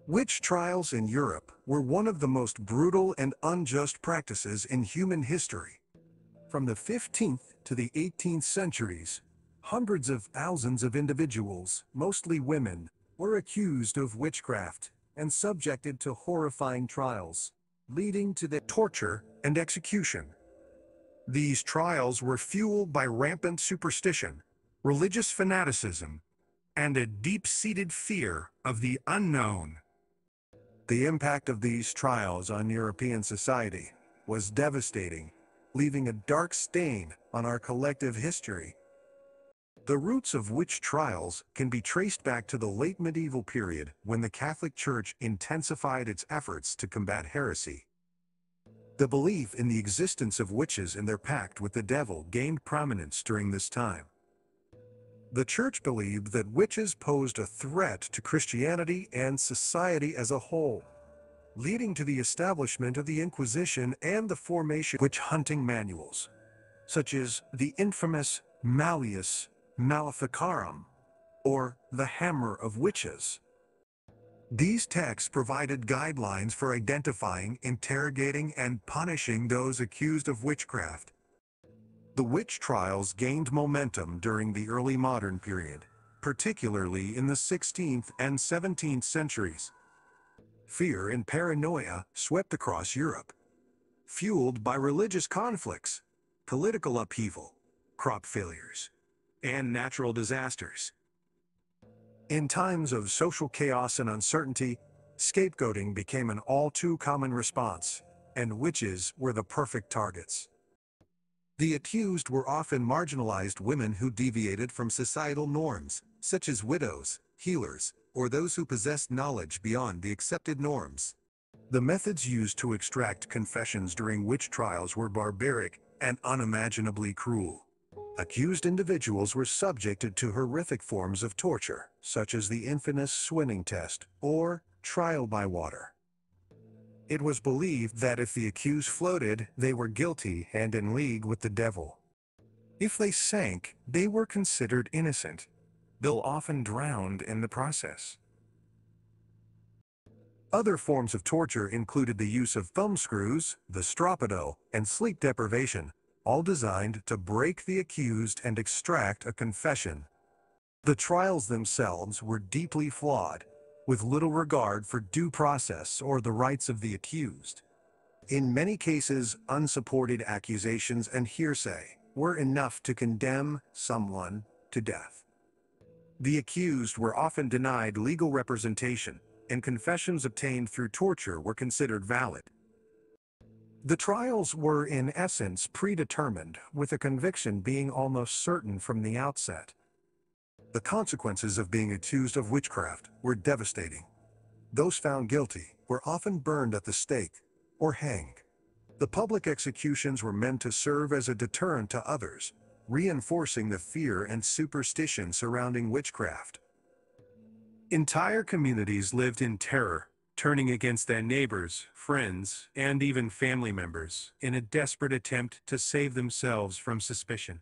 Witch trials in Europe were one of the most brutal and unjust practices in human history. From the 15th to the 18th centuries, hundreds of thousands of individuals, mostly women, were accused of witchcraft and subjected to horrifying trials, leading to their torture and execution. These trials were fueled by rampant superstition, religious fanaticism, and a deep-seated fear of the unknown. The impact of these trials on European society was devastating, leaving a dark stain on our collective history. The roots of witch trials can be traced back to the late medieval period when the Catholic Church intensified its efforts to combat heresy. The belief in the existence of witches and their pact with the devil gained prominence during this time. The Church believed that witches posed a threat to Christianity and society as a whole, leading to the establishment of the Inquisition and the formation of witch-hunting manuals, such as the infamous Malleus Maleficarum, or the Hammer of Witches. These texts provided guidelines for identifying, interrogating, and punishing those accused of witchcraft. The witch trials gained momentum during the early modern period, particularly in the 16th and 17th centuries. Fear and paranoia swept across Europe, fueled by religious conflicts, political upheaval, crop failures, and natural disasters. In times of social chaos and uncertainty, scapegoating became an all-too-common response, and witches were the perfect targets. The accused were often marginalized women who deviated from societal norms, such as widows, healers, or those who possessed knowledge beyond the accepted norms. The methods used to extract confessions during witch trials were barbaric and unimaginably cruel. Accused individuals were subjected to horrific forms of torture, such as the infamous swinning test or trial by water. It was believed that if the accused floated, they were guilty and in league with the devil. If they sank, they were considered innocent, though often drowned in the process. Other forms of torture included the use of thumbscrews, the stropado, and sleep deprivation, all designed to break the accused and extract a confession. The trials themselves were deeply flawed, with little regard for due process or the rights of the accused. In many cases, unsupported accusations and hearsay were enough to condemn someone to death. The accused were often denied legal representation, and confessions obtained through torture were considered valid. The trials were in essence predetermined, with a conviction being almost certain from the outset. The consequences of being accused of witchcraft were devastating. Those found guilty were often burned at the stake or hanged. The public executions were meant to serve as a deterrent to others, reinforcing the fear and superstition surrounding witchcraft. Entire communities lived in terror, turning against their neighbors, friends, and even family members in a desperate attempt to save themselves from suspicion.